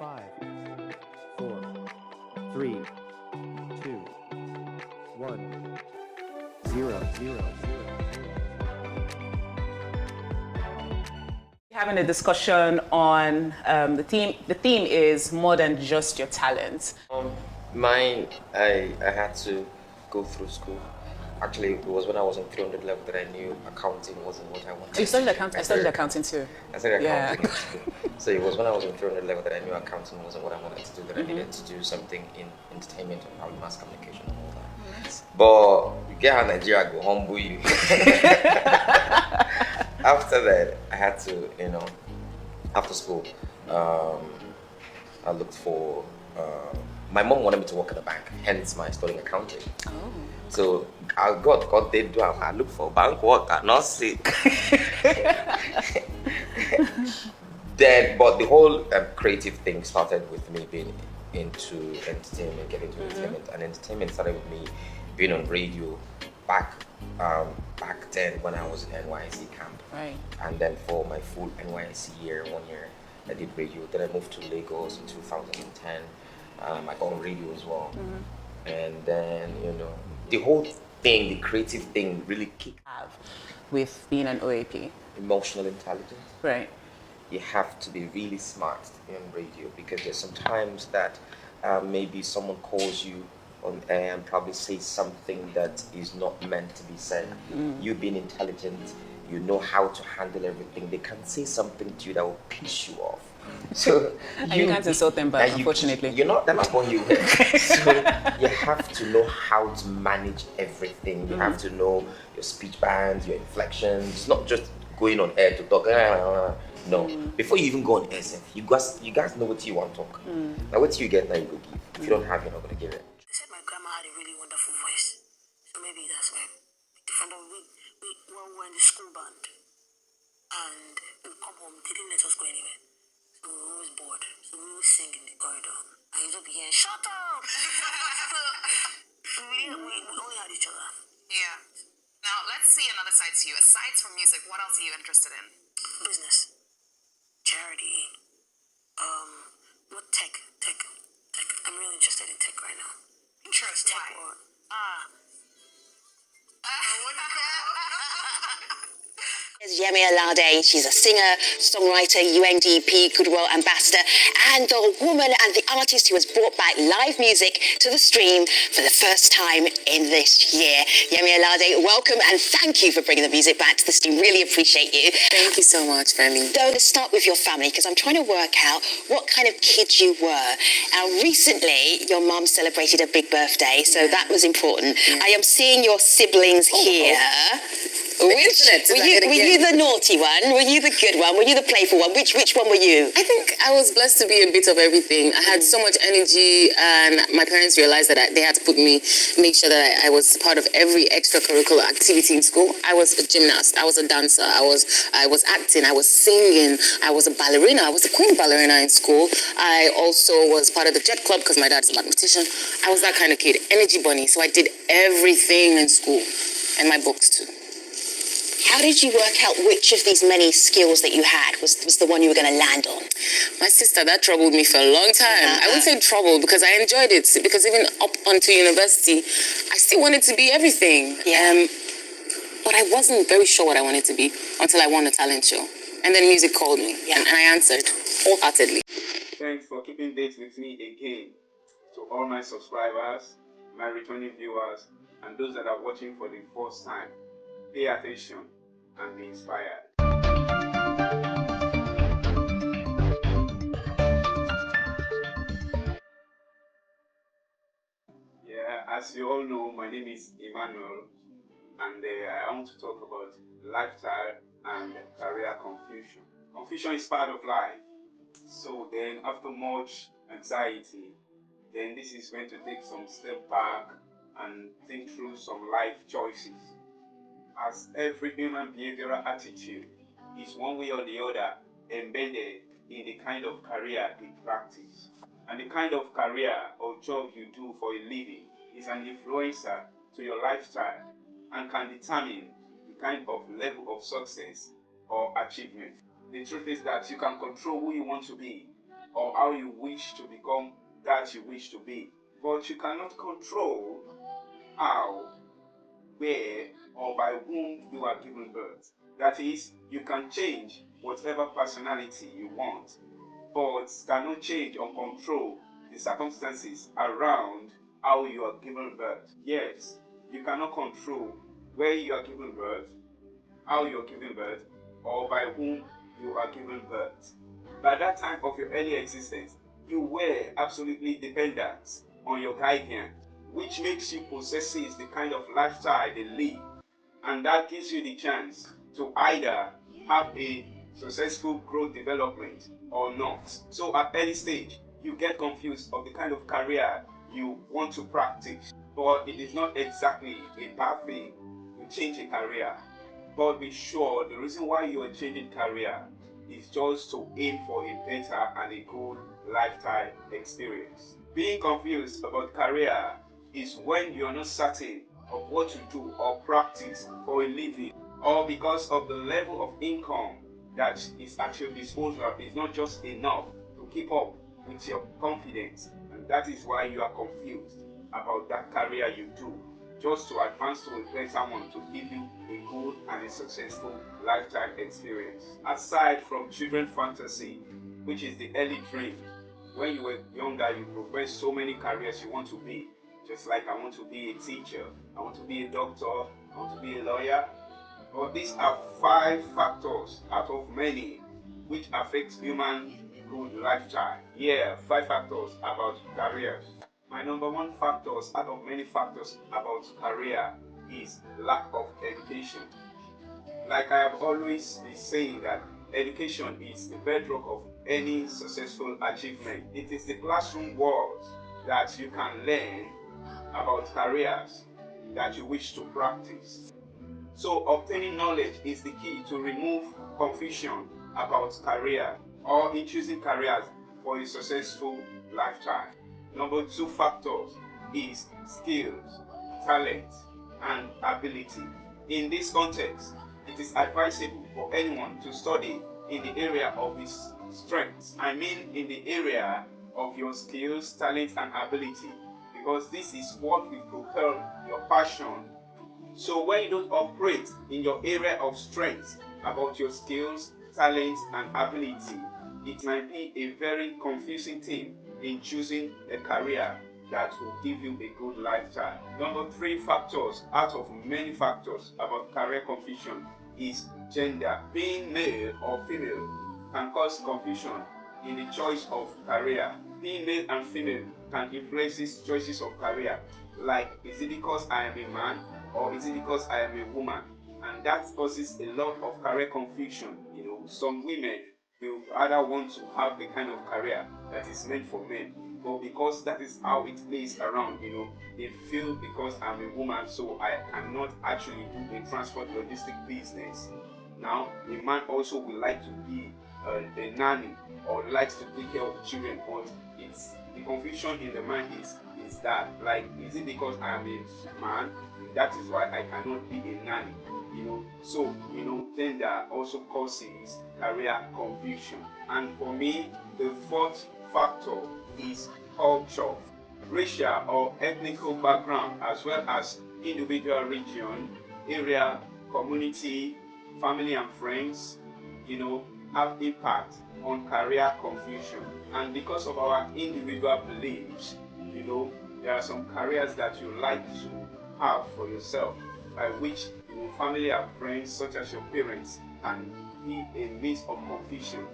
5, 4, 3, 2, 1, 0, 0, 0. Having a discussion on the theme. The theme is more than just your talent. Mine, I had to go through school. Actually, it was when I was on 300 level that I knew accounting wasn't what I wanted. You studied accounting. I studied accounting too. I studied accounting in school. So it was when I was on 300 level that I knew accounting wasn't what I wanted to do, that I needed to do something in entertainment and probably mass communication and all that. Nice. But you get how Nigeria go humble you. After that, I had to, after school, I looked for, my mom wanted me to work at a bank, hence my studying accounting. Oh. So God did do, I look for bank work, not sick. Then, but the whole creative thing started with me being into entertainment, getting into entertainment, and entertainment started with me being on radio back then when I was in NYC camp. Right. And then for my full NYC year, 1 year, I did radio. Then I moved to Lagos in 2010. I got on radio as well. And then, the whole thing, the creative thing really kicked with being an OAP. Emotional intelligence. Right. You have to be really smart to be on radio, because there's sometimes that maybe someone calls you on air and probably says something that is not meant to be said. You being intelligent, you know how to handle everything. They can say something to you that will piss you off. So you can't insult them back, unfortunately. They're not going you here. So you have to know how to manage everything. You have to know your speech bands, your inflections. It's not just going on air to talk. No. Before you even go on air, you guys know what you want to talk. Now what you get, now you go give. If you don't have, you're not going to give it. They said my grandma had a really wonderful voice. So maybe that's why. We were in the school band. And we come home, they didn't let us go anywhere. So we were always bored. So we would sing in the corridor. And you just begin, shut up! we only had each other. Yeah. Now, let's see another side to you. Aside from music, what else are you interested in? Business. Charity. What tech. I'm really interested in tech right now. Interest? Tech Why? or, what do you call? There's Yemi Alade. She's a singer, songwriter, UNDP Goodwill Ambassador, and the woman and the artist who has brought back live music to the stream for the first time in this year. Yemi Alade, welcome and thank you for bringing the music back to the stream. Really appreciate you. Thank you so much, Femi. So let's start with your family, because I'm trying to work out what kind of kid you were. Now, recently, your mum celebrated a big birthday, so that was important. I am seeing your siblings here. Were you the naughty one? Were you the good one? Were you the playful one? Which one were you? I think I was blessed to be a bit of everything. I had so much energy, and my parents realized that they had to make sure that I was part of every extracurricular activity in school. I was a gymnast. I was a dancer. I was acting. I was singing. I was a ballerina. I was a queen ballerina in school. I also was part of the jet club because my dad's a mathematician. I was that kind of kid, energy bunny. So I did everything in school, and my books too. How did you work out which of these many skills that you had was the one you were going to land on? My sister, that troubled me for a long time. I wouldn't say troubled, because I enjoyed it. Because even up until university, I still wanted to be everything. Yeah. But I wasn't very sure what I wanted to be until I won a talent show. And then music called me, and I answered wholeheartedly. Thanks for keeping dates with me again. To all my subscribers, my returning viewers, and those that are watching for the first time, pay attention and be inspired. Yeah, as you all know, my name is Emmanuel, and I want to talk about lifestyle and career confusion. Confusion is part of life. So then, after much anxiety, then this is going to take some step back and think through some life choices. As every human behavioral attitude is one way or the other embedded in the kind of career they practice. And the kind of career or job you do for a living is an influencer to your lifestyle and can determine the kind of level of success or achievement. The truth is that you can control who you want to be, or how you wish to become that you wish to be. But you cannot control how, where, or by whom you are given birth. That is, you can change whatever personality you want, but cannot change or control the circumstances around how you are given birth. Yes, you cannot control where you are given birth, how you are given birth, or by whom you are given birth. By that time of your early existence, you were absolutely dependent on your guardian, which makes you possess the kind of lifestyle they live, and that gives you the chance to either have a successful growth development or not. So at early stage, you get confused of the kind of career you want to practice, but it is not exactly a bad thing to change a career. But be sure the reason why you are changing career is just to aim for a better and a good lifetime experience. Being confused about career is when you are not certain of what to do or practice for a living, or because of the level of income that is at your disposal is not just enough to keep up with your confidence, and that is why you are confused about that career you do, just to advance to a better one to give you a good and a successful lifetime experience. Aside from children fantasy, which is the early dream, when you were younger, you progressed so many careers you want to be. Just like I want to be a teacher, I want to be a doctor, I want to be a lawyer. But these are 5 factors out of many which affect human good lifestyle. Yeah, 5 factors about careers. My number 1 factors out of many factors about career is lack of education. Like I have always been saying that education is the bedrock of any successful achievement. It is the classroom walls that you can learn about careers that you wish to practice. So obtaining knowledge is the key to remove confusion about career or in choosing careers for a successful lifetime. Number 2 factors is skills, talent, and ability. In this context, it is advisable for anyone to study in the area of his strengths. I mean in the area of your skills, talent, and ability, because this is what will propel your passion. So when you don't operate in your area of strength about your skills, talents, and ability, it might be a very confusing thing in choosing a career that will give you a good lifestyle. Number 3 factors out of many factors about career confusion is gender. Being male or female can cause confusion in the choice of career. Being male and female can influence choices of career. Like, is it because I am a man or is it because I am a woman? And that causes a lot of career confusion. Some women will rather want to have the kind of career that is meant for men, but because that is how it plays around, they feel because I'm a woman, so I cannot actually do a transport logistic business. Now, a man also would like to be a nanny or likes to take care of children, but it's the confusion in the mind is that, like, is it because I am a man, that is why I cannot be a nanny? So gender also causes career confusion. And for me, the 4th factor is culture, racial or ethnical background, as well as individual region, area, community, family and friends, have impact on career confusion. And because of our individual beliefs, there are some careers that you like to have for yourself, by which family and friends, such as your parents, can be a means of confusion,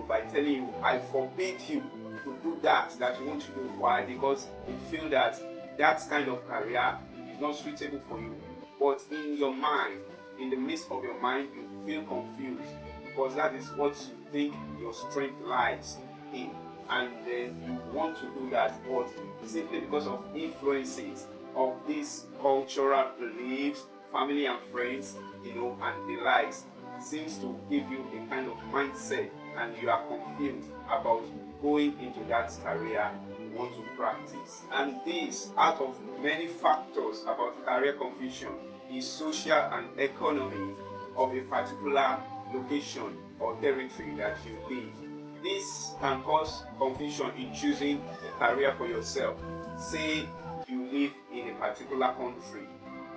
by telling you, I forbid you to do that you want to do. Why? Because you feel that that kind of career is not suitable for you. But in your mind, in the midst of your mind, you feel confused, because that is what you think your strength lies in. And then you want to do that, but simply because of influences of these cultural beliefs, family and friends, and the likes, seems to give you a kind of mindset, and you are confused about going into that career you want to practice. And this, out of many factors about career confusion, is social and economy of a particular location or territory that you live. this can cause confusion in choosing a career for yourself. Say you live in a particular country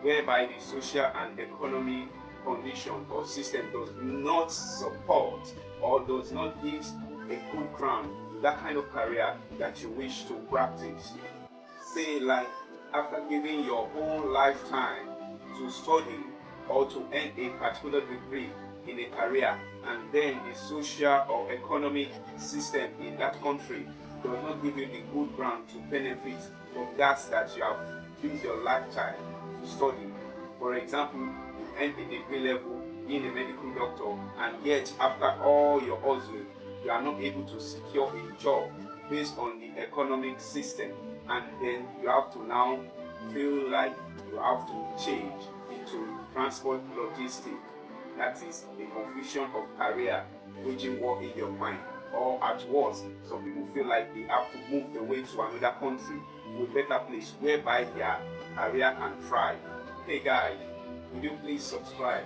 whereby the social and economic condition or system does not support or does not give a good ground to that kind of career that you wish to practice. Say like after giving your whole lifetime to study or to earn a particular degree in a career, and then the social or economic system in that country does not give you the good ground to benefit from that you have used your lifetime to study. For example, you earn a degree level being a medical doctor, and yet after all your hustling, you are not able to secure a job based on the economic system, and then you have to now feel like you have to change into transport logistics. That is the confusion of career waging war in your mind. Or at worst, some people feel like they have to move away to another country to a better place whereby their career can thrive. Hey guys, would you please subscribe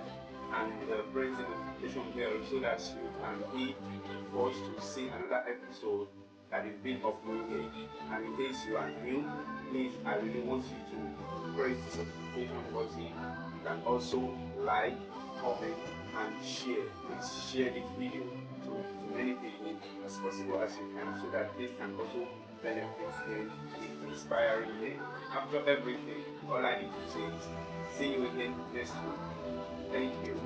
and press the notification bell so that you can be forced to see another episode that is being uploaded. And in case you are new, please, I really want you to press the subscription button. You can also like, comment, and share. Please share this video to many people as possible as you can, so that this can also benefit them, inspiring them. After everything, all I need to say is see you again next week. Thank you.